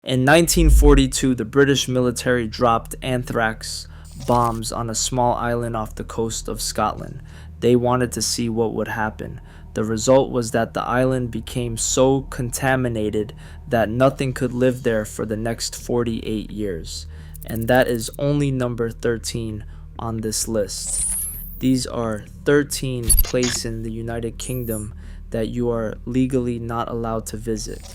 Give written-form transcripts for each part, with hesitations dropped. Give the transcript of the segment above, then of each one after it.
In 1942, the British military dropped anthrax bombs on a small island off the coast of Scotland. They wanted to see what would happen. The result was that the island became so contaminated that nothing could live there for the next 48 years. And that is only number 13 on this list. These are 13 places in the United Kingdom that you are legally not allowed to visit.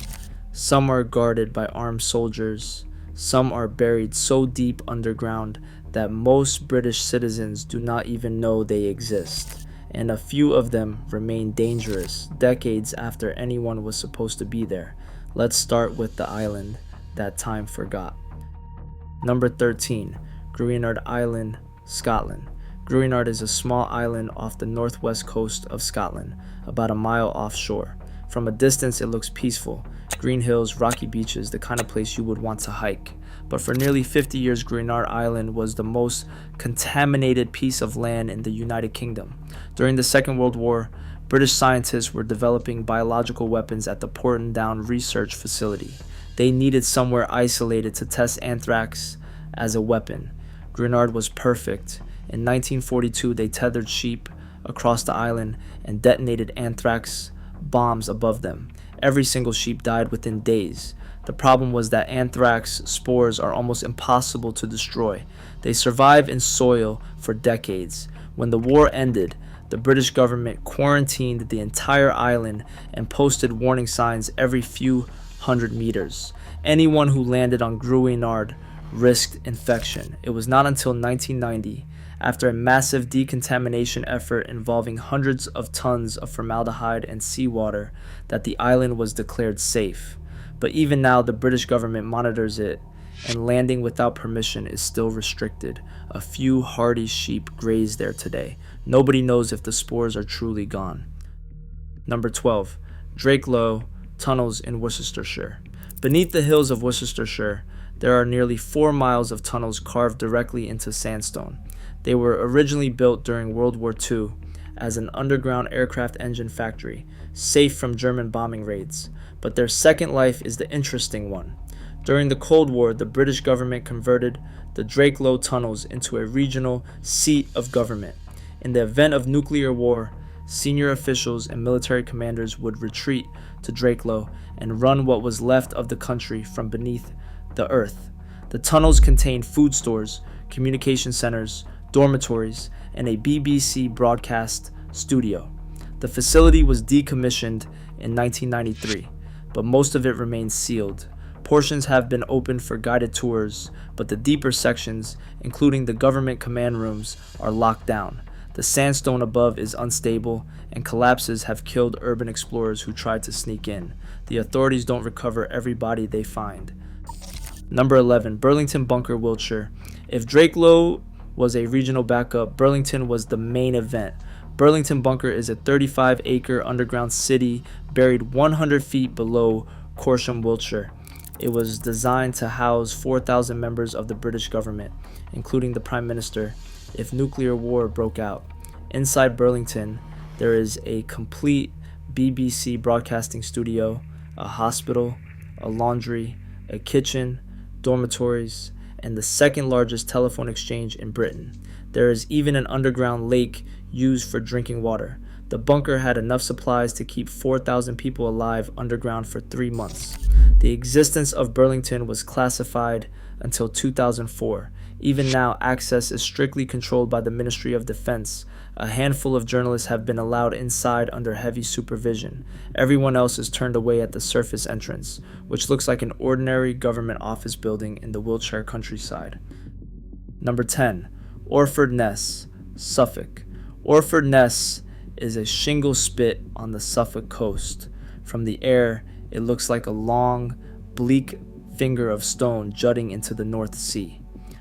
Some are guarded by armed soldiers. Some are buried so deep underground that most British citizens do not even know they exist. And a few of them remain dangerous decades after anyone was supposed to be there. Let's start with the island that time forgot. Number 13, Gruinard Island, Scotland. Gruinard is a small island off the northwest coast of Scotland, about a mile offshore. From a distance, it looks peaceful. Green hills, rocky beaches, the kind of place you would want to hike. But for nearly 50 years, Gruinard Island was the most contaminated piece of land in the United Kingdom. During the Second World War, British scientists were developing biological weapons at the Porton Research Facility. They needed somewhere isolated to test anthrax as a weapon. Gruinard was perfect. In 1942, they tethered sheep across the island and detonated anthrax bombs above them. Every single sheep died within days. The problem was that anthrax spores are almost impossible to destroy. They survive in soil for decades. When the war ended, the British government quarantined the entire island and posted warning signs every few hundred meters. Anyone who landed on Gruinard risked infection. It was not until 1990, after a massive decontamination effort involving hundreds of tons of formaldehyde and seawater, that the island was declared safe. But even now, the British government monitors it, and landing without permission is still restricted. A few hardy sheep graze there today. Nobody knows if the spores are truly gone. Number 12. Drakelow Tunnels in Worcestershire. Beneath the hills of Worcestershire, there are nearly 4 miles of tunnels carved directly into sandstone. They were originally built during World War II as an underground aircraft engine factory, safe from German bombing raids. But their second life is the interesting one. During the Cold War, the British government converted the Drakelow tunnels into a regional seat of government. In the event of nuclear war, senior officials and military commanders would retreat to Drakelow and run what was left of the country from beneath the earth. The tunnels contained food stores, communication centers, dormitories, and a BBC broadcast studio. The facility was decommissioned in 1993, but most of it remains sealed. Portions have been opened for guided tours, but the deeper sections, including the government command rooms, are locked down. The sandstone above is unstable, and collapses have killed urban explorers who tried to sneak in. The authorities don't recover every body they find. Number 11, Burlington Bunker, Wiltshire. If Drakelow was a regional backup, Burlington was the main event. Burlington Bunker is a 35-acre underground city buried 100 feet below Corsham, Wiltshire. It was designed to house 4,000 members of the British government, including the Prime Minister, if nuclear war broke out. Inside Burlington, there is a complete BBC broadcasting studio, a hospital, a laundry, a kitchen, dormitories, and the second largest telephone exchange in Britain. There is even an underground lake used for drinking water. The bunker had enough supplies to keep 4,000 people alive underground for 3 months. The existence of Burlington was classified until 2004. Even now, access is strictly controlled by the Ministry of Defense. A handful of journalists have been allowed inside under heavy supervision. Everyone else is turned away at the surface entrance, which looks like an ordinary government office building in the Wiltshire countryside. Number 10. Orford Ness, Suffolk. Orford Ness is a shingle spit on the Suffolk coast. From the air, it looks like a long, bleak finger of stone jutting into the North Sea.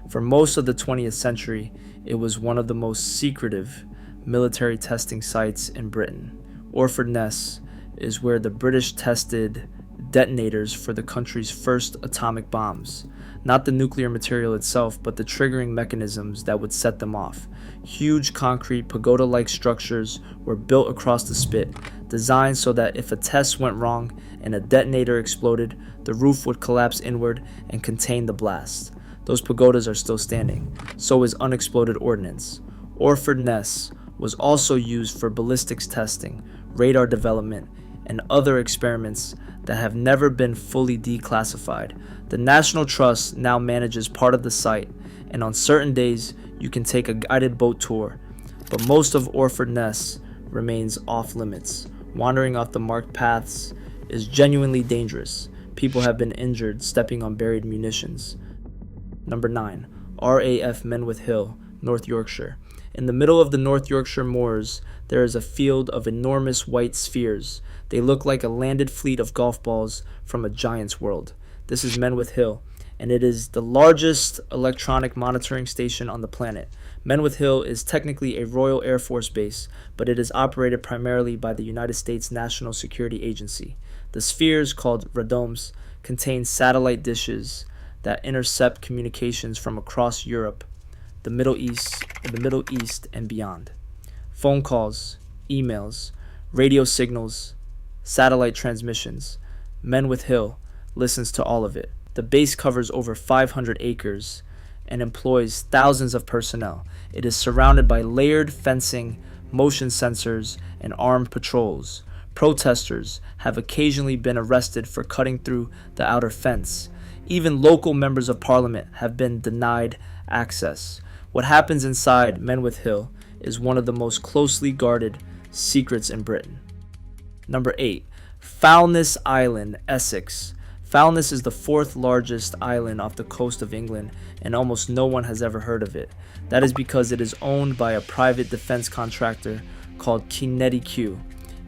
For most of the 20th century, it was one of the most secretive military testing sites in Britain. Orford Ness is where the British tested detonators for the country's first atomic bombs. Not the nuclear material itself, but the triggering mechanisms that would set them off. Huge concrete pagoda-like structures were built across the spit, designed so that if a test went wrong and a detonator exploded, the roof would collapse inward and contain the blast. Those pagodas are still standing. So is unexploded ordnance. Orford Ness was also used for ballistics testing, radar development, and other experiments that have never been fully declassified. The National Trust now manages part of the site, and on certain days you can take a guided boat tour, but most of Orford Ness remains off limits. Wandering off the marked paths is genuinely dangerous. People have been injured stepping on buried munitions. Number 9. RAF Menwith Hill, North Yorkshire. In the middle of the North Yorkshire moors, there is a field of enormous white spheres. They look like a landed fleet of golf balls from a giant's world. This is Menwith Hill, and it is the largest electronic monitoring station on the planet. Menwith Hill is technically a Royal Air Force base, but it is operated primarily by the United States National Security Agency. The spheres, called radomes, contain satellite dishes that intercept communications from across Europe, the Middle East, and beyond. Phone calls, emails, radio signals, satellite transmissions. Menwith Hill listens to all of it. The base covers over 500 acres and employs thousands of personnel. It is surrounded by layered fencing, motion sensors, and armed patrols. Protesters have occasionally been arrested for cutting through the outer fence. Even local members of parliament have been denied access. What happens inside Menwith Hill is one of the most closely guarded secrets in Britain. Number 8. Foulness Island, Essex. Foulness is the 4th largest island off the coast of England, and almost no one has ever heard of it. That is because it is owned by a private defense contractor called Kinetic,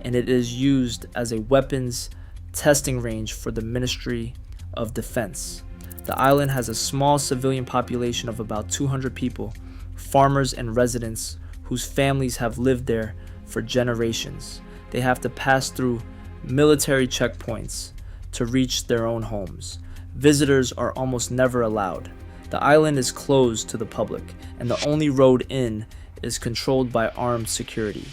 and it is used as a weapons testing range for the Ministry of Defense. The island has a small civilian population of about 200 people, farmers and residents whose families have lived there for generations. They have to pass through military checkpoints to reach their own homes. Visitors are almost never allowed. The island is closed to the public, and the only road in is controlled by armed security.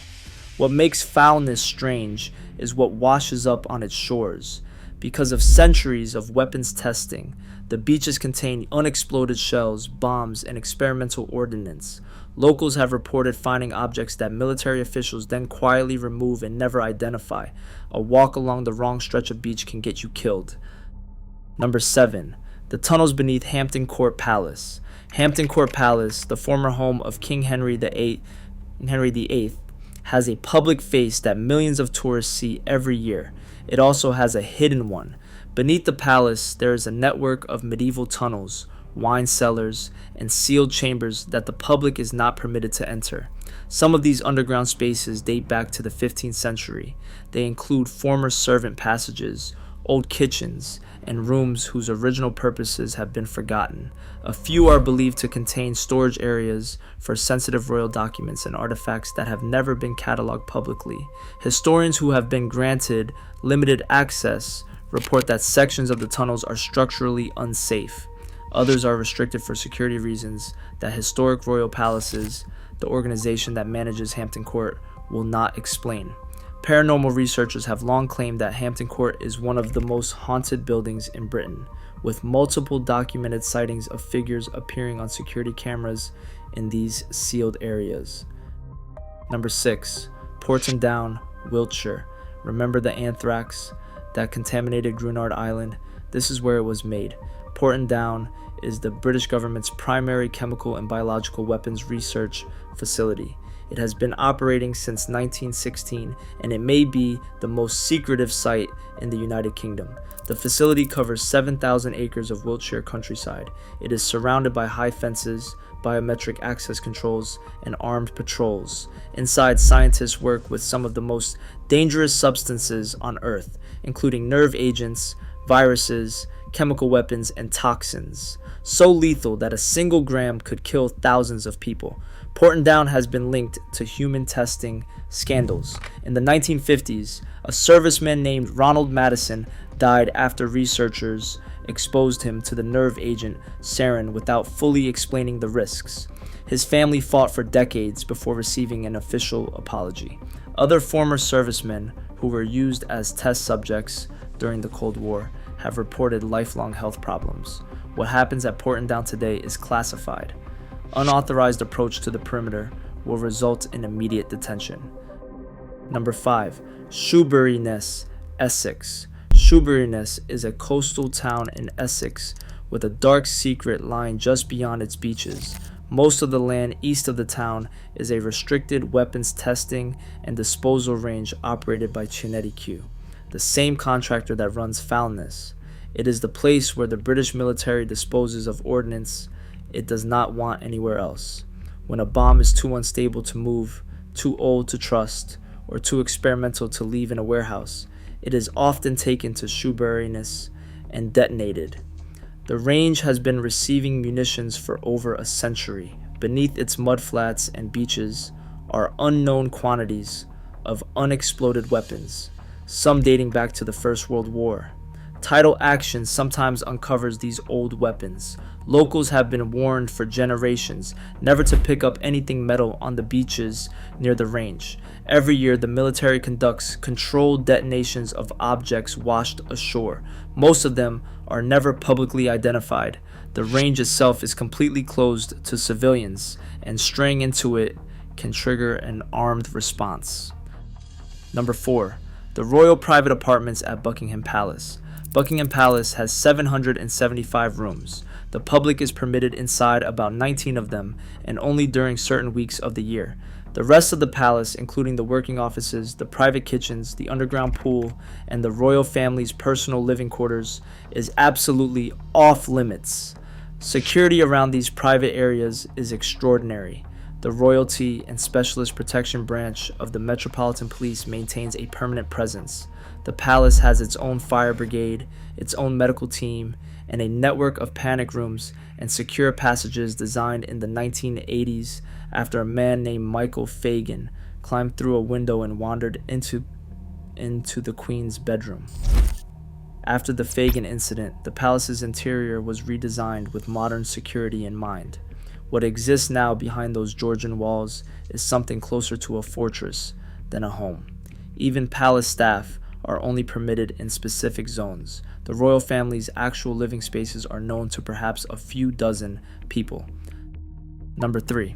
What makes Foulness strange is what washes up on its shores. Because of centuries of weapons testing, the beaches contain unexploded shells, bombs, and experimental ordnance. Locals have reported finding objects that military officials then quietly remove and never identify. A walk along the wrong stretch of beach can get you killed. Number 7. The tunnels beneath Hampton Court Palace. Hampton Court Palace, the former home of King Henry VIII, has a public face that millions of tourists see every year. It also has a hidden one. Beneath the palace, there is a network of medieval tunnels, wine cellars, and sealed chambers that the public is not permitted to enter. Some of these underground spaces date back to the 15th century. They include former servant passages, old kitchens, and rooms whose original purposes have been forgotten. A few are believed to contain storage areas for sensitive royal documents and artifacts that have never been cataloged publicly. Historians who have been granted limited access report that sections of the tunnels are structurally unsafe. Others are restricted for security reasons that Historic Royal Palaces, the organization that manages Hampton Court, will not explain. Paranormal researchers have long claimed that Hampton Court is one of the most haunted buildings in Britain, with multiple documented sightings of figures appearing on security cameras in these sealed areas. Number 6. Porton Down, Wiltshire. Remember the anthrax that contaminated Grunard Island? This is where it was made. Porton Down is the British government's primary chemical and biological weapons research facility. It has been operating since 1916, and it may be the most secretive site in the United Kingdom. The facility covers 7,000 acres of Wiltshire countryside. It is surrounded by high fences, biometric access controls, and armed patrols. Inside, scientists work with some of the most dangerous substances on Earth, including nerve agents, viruses, chemical weapons, and toxins, so lethal that a single gram could kill thousands of people. Porton Down has been linked to human testing scandals. In the 1950s, a serviceman named Ronald Madison died after researchers exposed him to the nerve agent sarin without fully explaining the risks. His family fought for decades before receiving an official apology. Other former servicemen who were used as test subjects during the Cold War have reported lifelong health problems. What happens at Portendown today is classified. Unauthorized approach to the perimeter will result in immediate detention. Number 5. Shoeburyness, Essex. Shoeburyness is a coastal town in Essex with a dark secret lying just beyond its beaches. Most of the land east of the town is a restricted weapons testing and disposal range operated by Q, the same contractor that runs Foulness. It is the place where the British military disposes of ordnance it does not want anywhere else. When a bomb is too unstable to move, too old to trust, or too experimental to leave in a warehouse, it is often taken to Shoeburyness and detonated. The range has been receiving munitions for over a century. Beneath its mudflats and beaches are unknown quantities of unexploded weapons, some dating back to the First World War. Tidal action sometimes uncovers these old weapons. Locals have been warned for generations never to pick up anything metal on the beaches near the range. Every year, the military conducts controlled detonations of objects washed ashore. Most of them are never publicly identified. The range itself is completely closed to civilians, and straying into it can trigger an armed response. Number 4. The Royal Private Apartments at Buckingham Palace. Buckingham Palace has 775 rooms. The public is permitted inside about 19 of them, and only during certain weeks of the year. The rest of the palace, including the working offices, the private kitchens, the underground pool, and the royal family's personal living quarters, is absolutely off limits. Security around these private areas is extraordinary. The Royalty and Specialist Protection Branch of the Metropolitan Police maintains a permanent presence. The palace has its own fire brigade, its own medical team, and a network of panic rooms and secure passages designed in the 1980s after a man named Michael Fagan climbed through a window and wandered into the Queen's bedroom. After the Fagan incident, the palace's interior was redesigned with modern security in mind. What exists now behind those Georgian walls is something closer to a fortress than a home. Even palace staff are only permitted in specific zones. The royal family's actual living spaces are known to perhaps a few dozen people. Number 3.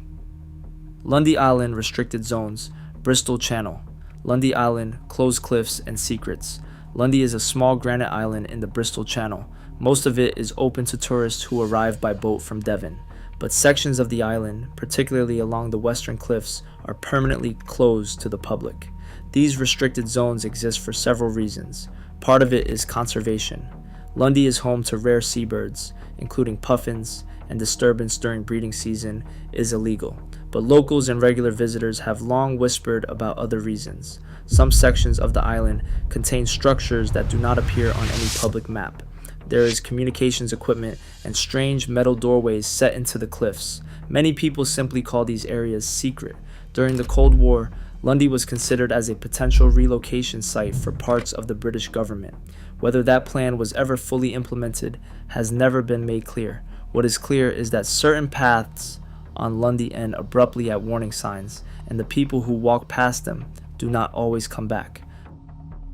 Lundy Island Restricted Zones, Bristol Channel. Lundy Island, Closed Cliffs, and Secrets. Lundy is a small granite island in the Bristol Channel. Most of it is open to tourists who arrive by boat from Devon, but sections of the island, particularly along the western cliffs, are permanently closed to the public. These restricted zones exist for several reasons. Part of it is conservation. Lundy is home to rare seabirds, including puffins, and disturbance during breeding season is illegal. But locals and regular visitors have long whispered about other reasons. Some sections of the island contain structures that do not appear on any public map. There is communications equipment and strange metal doorways set into the cliffs. Many people simply call these areas secret. During the Cold War, Lundy was considered as a potential relocation site for parts of the British government. Whether that plan was ever fully implemented has never been made clear. What is clear is that certain paths on Lundy end abruptly at warning signs, and the people who walk past them do not always come back.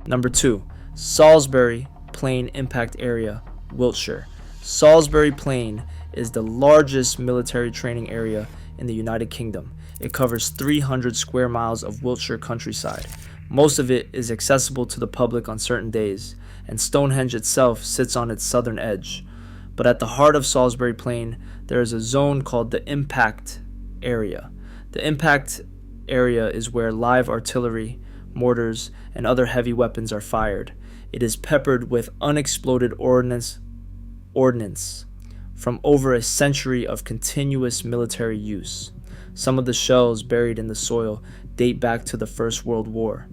Number 2. Salisbury Plain Impact Area, Wiltshire. Salisbury Plain is the largest military training area in the United Kingdom. It covers 300 square miles of Wiltshire countryside. Most of it is accessible to the public on certain days, and Stonehenge itself sits on its southern edge. But at the heart of Salisbury Plain, there is a zone called the Impact Area. The Impact Area is where live artillery, mortars, and other heavy weapons are fired. It is peppered with unexploded ordnance from over a century of continuous military use. Some of the shells buried in the soil date back to the First World War.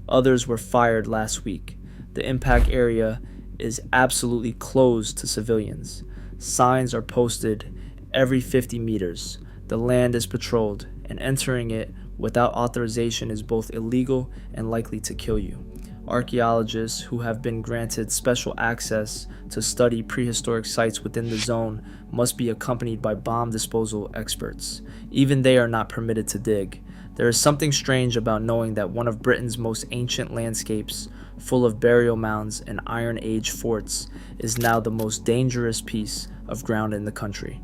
Others were fired last week. The impact area is absolutely closed to civilians. Signs are posted every 50 meters. The land is patrolled, and entering it without authorization is both illegal and likely to kill you. Archaeologists who have been granted special access to study prehistoric sites within the zone must be accompanied by bomb disposal experts. Even they are not permitted to dig. There is something strange about knowing that one of Britain's most ancient landscapes, full of burial mounds and Iron Age forts, is now the most dangerous piece of ground in the country.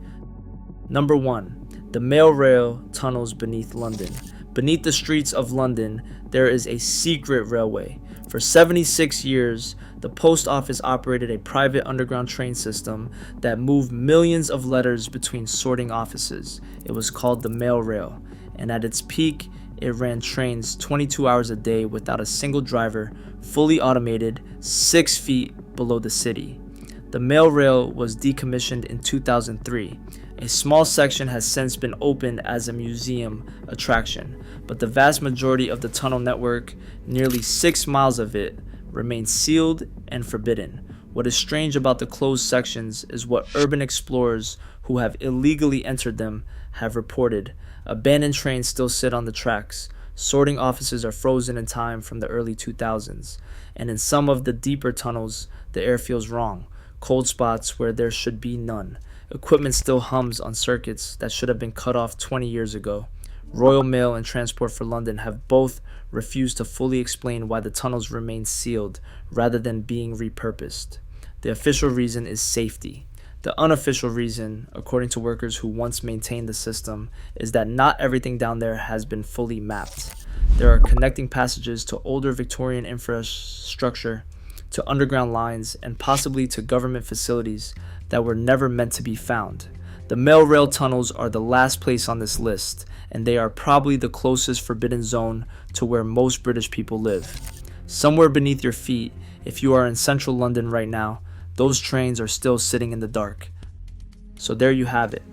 Number 1. The mail rail tunnels beneath London. Beneath the streets of London, there is a secret railway. For 76 years, the post office operated a private underground train system that moved millions of letters between sorting offices. It was called the mail rail, and at its peak, it ran trains 22 hours a day without a single driver, fully automated, 6 feet below the city. The mail rail was decommissioned in 2003. A small section has since been opened as a museum attraction, but the vast majority of the tunnel network, nearly 6 miles of it, remains sealed and forbidden. What is strange about the closed sections is what urban explorers who have illegally entered them have reported. Abandoned trains still sit on the tracks. Sorting offices are frozen in time from the early 2000s. And in some of the deeper tunnels, the air feels wrong. Cold spots where there should be none. Equipment still hums on circuits that should have been cut off 20 years ago. Royal Mail and Transport for London have both refused to fully explain why the tunnels remain sealed rather than being repurposed. The official reason is safety. The unofficial reason, according to workers who once maintained the system, is that not everything down there has been fully mapped. There are connecting passages to older Victorian infrastructure, to underground lines, and possibly to government facilities that were never meant to be found. The mail rail tunnels are the last place on this list, and they are probably the closest forbidden zone to where most British people live. Somewhere beneath your feet, if you are in central London right now, those trains are still sitting in the dark. So there you have it.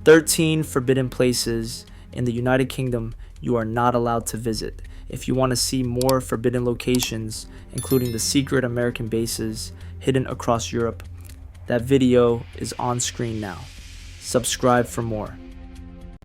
13 forbidden places in the United Kingdom you are not allowed to visit. If you want to see more forbidden locations, including the secret American bases hidden across Europe, that video is on screen now. Subscribe for more.